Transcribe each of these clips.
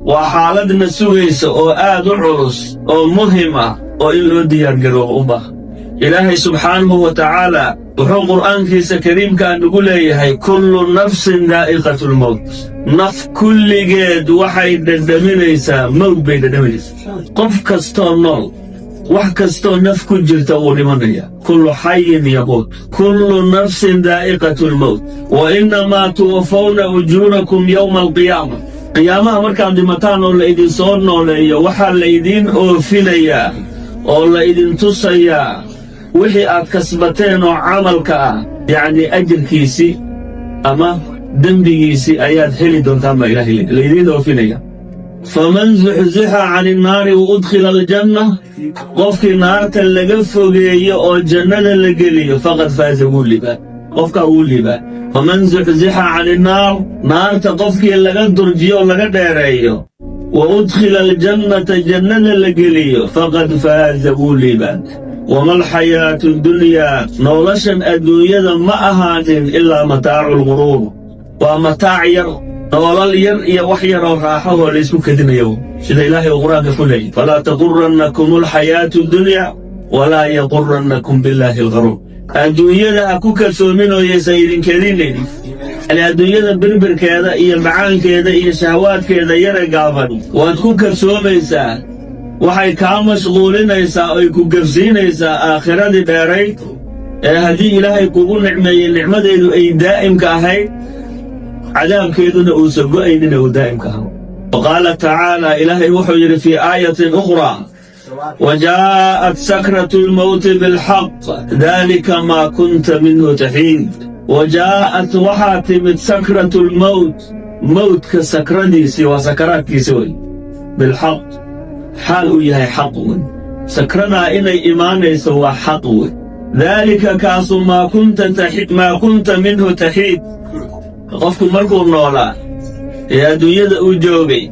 وحالدنا سويس أو آد عرس أو مهمة أو إلو ديار قروه أبا إلهي سبحانه وتعالى وحو قرآن كيس كريم كان نقول هي كل نفس ذائقة الموت نف كل جد وحيد دمينيسا موت بين دمينيسا قف كستون نول wax kastoo naf ku jirta uu dhimanaya kullu hayyin yamut kullu nafsin da'iqatul maut wa inma tuwaffawna ujurakum yawm al-qiyamah qiyaamaha markaad dhimataan oo la idin soo nooleeyo waxa la idin oofinaya oo la idin tusaya wixii aad kasbateen oo camalka ah yaani ajirkiisi ama dambigiisi ayaad heli doontaan ma ilaahi la idin oofinaya فمن زحزح عن النار وأدخل الجنة قفك النار تلقفه أو الجنة لقليه فقد فاز ولبا قفك ولبا فمن زحزح عن النار نار تقفك لقد درجيه لقد ديريه وأدخل الجنة جنة لقليه فقد فاز ولبا وما الحياة الدنيا نولشا الدنيا ما أهان إلا متاع الغرور ومتاع يرغب نولال ير وحير وراحه وليس كدنا يوم شذا إلهي وقرآن كله فلا تغرنكم الحياة الدنيا ولا يغرنكم بالله الغرور الدنيا لا أكوك سومين ويا سيد كريم الدنيا بربر كذا إيه المعان كذا إيه شهوات كذا يرى قافن وأتكوك سومين سا وحي كام مشغولين يسا ويكوك فرزين يسا آخرة داري هذه إلهي قبول نعمة أي دائم كهي عذاب كيدنا وسبقين ودائم كهو وقال تعالى إلهي وحجر في آية أخرى وجاءت سكرة الموت بالحق ذلك ما كنت منه تحيد وجاءت وحاتمت سكرة الموت موت كسكردي سوى سكرات سوي بالحق حال يهي حق سكرنا إلي إيمان سوى حق ذلك كاس ما كنت منه تحيد qofku markuu noolaa ee adduunyada uu joogay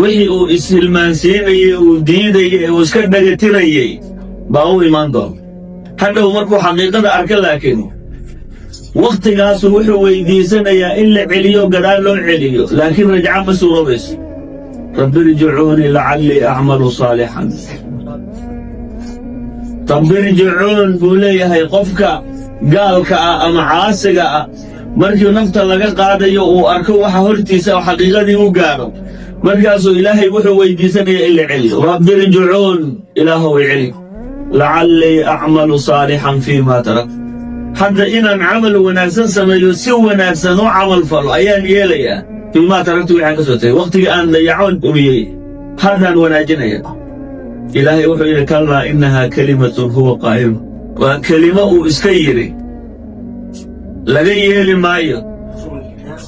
wixii uu ishilmaansiinayay uu diidayay uu iska dhagatirayay baa u imaan doona hadhow markuu xaqiiqada arka laakiin waqtigaasu wuxuu weydiisanayaa in la celiyo gadaal loo celiyo laakiin rajca ma suuroobayso rabbi irjicuuni lacallii acmalu saalixan rabbi irjicuun buu leeyahay qofka gaalka ah ama caasiga ah markii nafta laga qaadayo uu arko waxa hortiisa oo xaqiiqadii uu gaaro markaasuu ilaahay wuxuu weydiisanayaa in la celiyo rabbi irjicuun ilaahu celi lacallii acmalu saalixan fiimaa tarak hadda inaan camal wanaagsan sameeyo si wanaagsan oo camal falo ayaan yeelayaa fiimaa taraktu waxaan ka soo tagay waqtigii aan dayacoon dhumiyey haddaan wanaajinaya ilaahay wuxuu yidhi kallaa innahaa kalimatun huwa qaa'ima waa kelimo uu iska yidhi laga yeeli maayo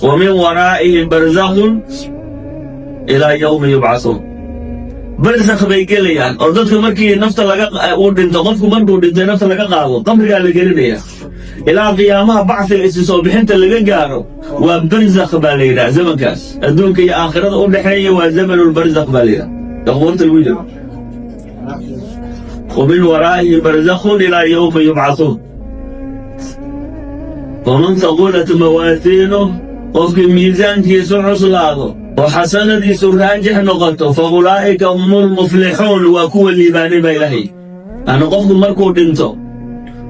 ومن ورائهم برزخ إلى يوم يبعثون برزخ بيقليان أردتك مركي نفط لقا ودنت قفك مركو ودنت نفط لقا قاضو قمرقا لقرينيا إلى قيامها بعث الإسسو بحنت لقا قارو وبرزخ بالينا زمن كاس الدونك يا آخرة أولحية وزمن البرزخ بالينا تغورت الوجه ومن ورائهم برزخ إلى يوم يبعثون ومن ثقلت موازينه وفي ميزان كيسو عصلاده وحسنة سراجح نقطه فأولئك هم المفلحون وكو الليباني بإلهي أنا قفت مركو دنتو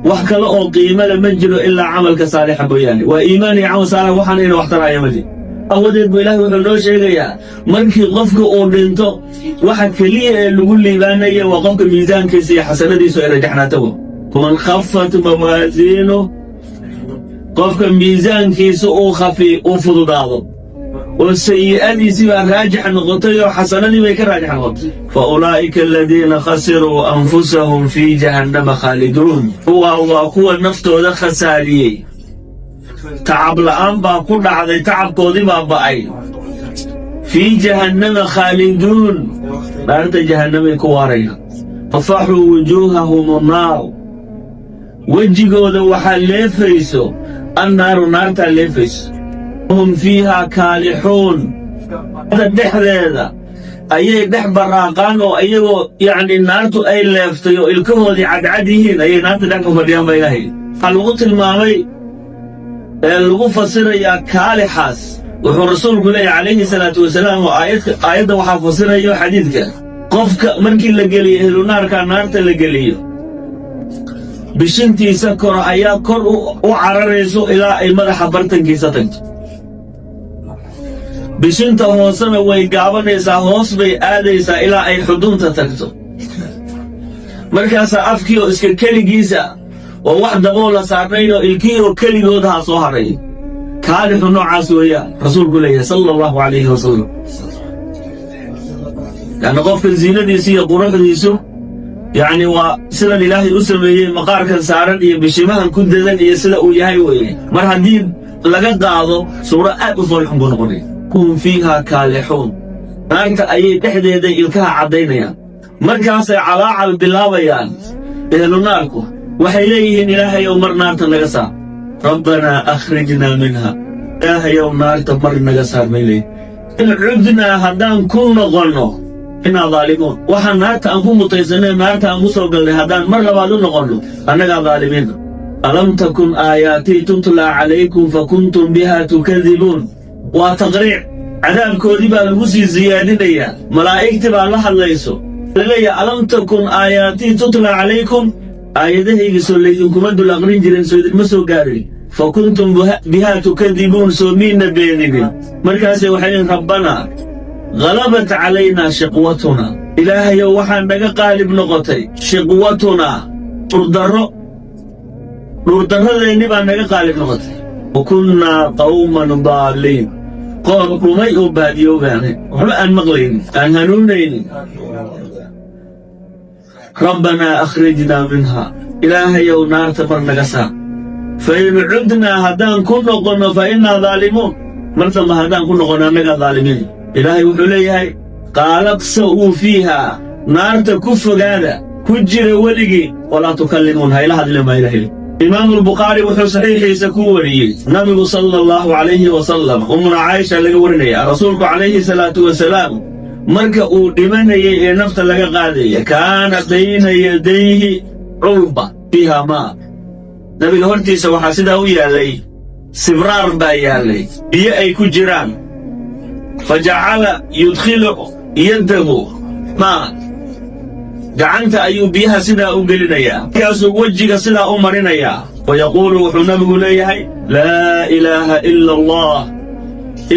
وحكا لأو قيمة لمن جلو إلا عملك صالح بياني وإيماني عمل صالح وحنين واحترى يمدي أوديت بإلهي وحلو شيئا مركي قفك أو دنتو وحك ليه اللي قول ليباني وقفك ميزان كيسي حسنة سراجحنا تو ومن خفت موازينه قفك ميزان كيسو أو خفي أو فضاضو والسيئات سوى راجح نقطي وحسنة بيك راجح نقطي فأولئك الذين خسروا أنفسهم في جهنم خالدون هو النفط وذا خساري تعب لأن باقول عذي تعب قوضي بابعي في جهنم خالدون بارت جهنم كوارينا فصحوا وجوههم النار وجهوا ذو وحال فيسو النار نار تلفس هم فيها كالحون هذا الدحر هذا أي دحر راقان وأي يعني النار أي لفتيو الكهو دي عدعديهن أي نار تدعكم اليوم بإلهي الوقت الماضي الوقت فصير يا كالحاس wuxuu rasuulku leeyahay calayhi salaatu wasalaam oo aayadda waxaa fasirayo xadiidka qofka markii la geliyo ehlunaarka naarta la geliyo bishintiisa kor ayaa kor u cararayso ilaa ay madaxa bartankiisa tagto bishinta hoosena way gaabanaysaa hoos bay aadaysaa ilaa ay xudunta tagto markaasaa afkii oo iska keligiisa oo wax daboola saarnayn oo ilkii oo keligoodaha soo hadhay kaalixu noocaas weeyaan rasuulku leeyahay sala allahu calayhi wasalam yacni qofka ziinadiisu iyo quruxdiisu yacni waa sidan ilaahay u sameeyey maqaarkan saaran iyo bishimahan ku dadan iyo sida uu yahay weeye mar haddii laga qaado suuro aad u foolxun buu noqonaya hum fiihaa kaalixuun naarta ayay dhexdeeda ilkaha caddaynayaan markaasay calaacal bilaabayaan ehlunaarku waxay leeyihiin ilaahayow mar naarta naga saar rabbanaa akhrijnaa minha ilaahayow naarta mar naga saar may leeyihin in cudnaa haddaan ku noqonno inaa daalimuun waxaan naarta aan ku mutaysanay naarta aan ku soo galnay haddaan mar labaad u noqonno annagaa daalimiina alam takun aayaatii tutlaa calaykum fakuntum bihaa tukadibuun waa taqriic cadaabkoodii baa lagu sii siyaadinayaa malaa'igtii baa la hadlayso laleeyahay alam takun aayaatii tutlaa calaykum aayadahayga soo laydinkuma dul aqrin jirin soo idinma soo gaarin fa kuntum bihaa tukadibuun soo miidna beeninin markaasay waxay leeyihin rabbanaa ghalabat calaynaa shiqwatunaa ilaahayow waxaa naga qaalib noqotay shiqwatunaa dhurdarradeenni baa naga qaalib noqotay wa kunnaa qawman daaliin qoom dhumay oo baadiyoobaanay waxba aan maqlaynin aan hanuunaynin rabbanaa akhrijnaa minhaa ilaahayow naarta mar naga saar fa in cudnaa haddaan ku noqonno fa innaa daalimuun mar damba haddaan ku noqonno annagaa daalimiin ilaahay wuxuu leeyahay qaalaqsa'uu fiihaa naarta ku fogaada ku jira weligii walaa tukallimuun hayla hadli maa ilahay imaamu albukhaari wuxuu saxiixiisa ku wariyey nabigu sala allahu calayhi wasalam ummuna caaisha laga warinaya rasuulku calayhi salaatu wasalaam marka uu dhimanayay ee nafta laga qaadaya kaana bayna yadayhi curba fiiha maa nabiga hortiisa waxaa sidaa u yaallay sibraar baa yaallay biyo ay ku jiraan fa jacala yudkhilu yaddahu maa gacanta ayuu biyaha sidaa u gelinayaa markaasuu wejiga sidaa u marinayaa wa yaquulu wuxuu nabigu leeyahay laa ilaaha ila allah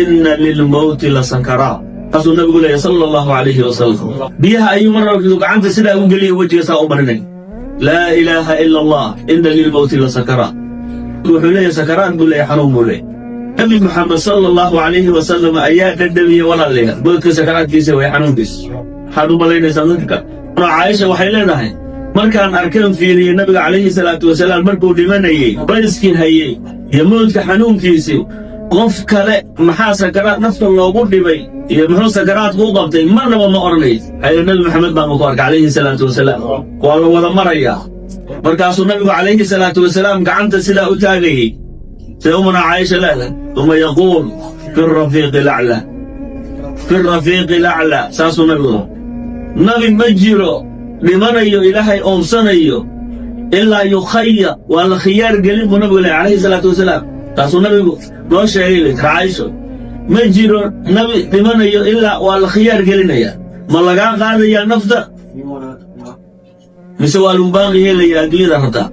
inna lilmowti la sakaraat taasuu nabigu leeyahay sala allahu calayhi wasalam biyaha ayuu markiisu gacanta sidaa u geliya wejiga saa u marinaya laa ilaaha ila allah inna lilmowti la sakaraat wuxuu leeyahay sakaraat buu leeyahay xanuun buu leeyahay nabi muxamed sala allahu calayhi wasalam ayaa dhadhamiyey walaalayaal boodka sakaraadkiisa way xanuunkiisa maxaad u malaynaysaa dadka caaisha waxay leedahay markaan arkaan fiiriyey nabiga calayhi salaatu wasalaam markuu dhimanayey bayskii hayey iyo mowdka xanuunkiisii qof kale maxaa sakaraad nafta loogu dhibay iyo muxuu sakaraadku u qabtay marnaba ma odhanay hayla nabi maxamed baanu ku arkay calayhi salaatu wasalaam waa la wada marayaa markaasuu nabigu calayhi salaatu wasalaam gacanta sidaa u taagayey sida umana caaisha leedahay uma yaquul fi rafiiqi laclaa saasuu nabigu nabi ma jiro dhimanayo ilaahay oomsanayo ilaa yukhayar waa la khiyaar gelin buu nabigu leeyahay calayhi salaatu wasalaam taasuu nabigu noo sheegay caaisho ma jiro nabi dhimanayo ilaa waa la khiyaar gelinaya ma lagaa qaadayaa nafta mise waa lagu baaqi helaya adduunyada rabtaa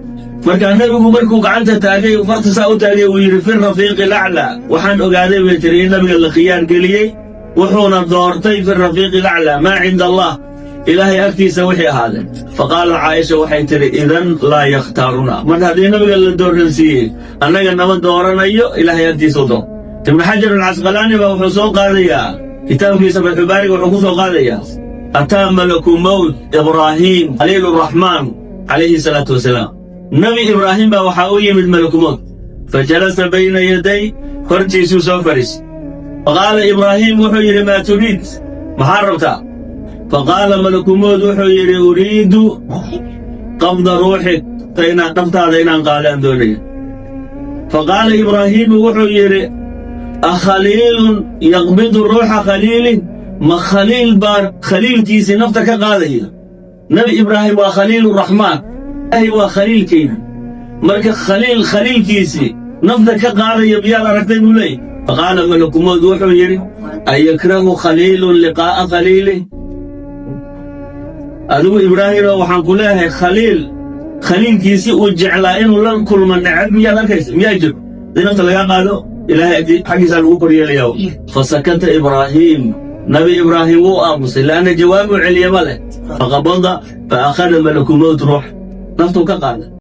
markaa nabigu markuu gacanta taagay farta saa u taagay uu yidhi fi rafiiqi laclaa waxaan ogaaday bay tiri in nabiga la khiyaar geliyey wuxuuna doortay fi rafiiqi laclaa maa cinda allah ilaahay agtiisa wixii ahaadeen faqaala caaisha waxay tidhi idan laa yakhtaaruna mar haddii nabiga la dooransiiyey annaga nama dooranayo ilaahay agtiisa u doon ibnu xajar alcasqalaani baa wuxuu soo qaadayaa kitaabkiisa fatxubaariga wuxuu ku soo qaadayaa ataa malaku mowt ibraahiim khaliiluraxmaan calayhi salaatu wasalaam nebi ibraahim baa waxaa u yimid malaku mowt fa jalasa bayna yaday hortiisuu soo fadhiisay faqaala ibraahiim wuxuu yidhi maa turiid maxaa rabtaa faqaala malaku mowt wuxuu yidhi uriidu qabda ruuxik naftaada inaan qaadaan doonaya faqaala ibraahiimu wuxuu yidhi akhaliilun yaqbidu ruuxa khaliilin ma khaliil baa khaliilkiisii nafta ka qaadaya nebi ibraahim waa khaliiluraxmaan ilaahay waa khaliilkayna marka khaliilkiisii nafta ka qaadaya miyaad aragtay buu leeyay فقال ملك الموت وحو يري أيكره خليل لقاء خليله أدو إبراهيم وحان كلها خليل كيسي وجعلا إنه لن كل من نعب ميا لكيس ميا يجب دينا تلقى قالوا إلهي حقي سالوه كريا اليوم فسكت إبراهيم نبي إبراهيم وأمس لأن جواب عليا ملك فقبض فأخذ ملك الموت روح نفته كقال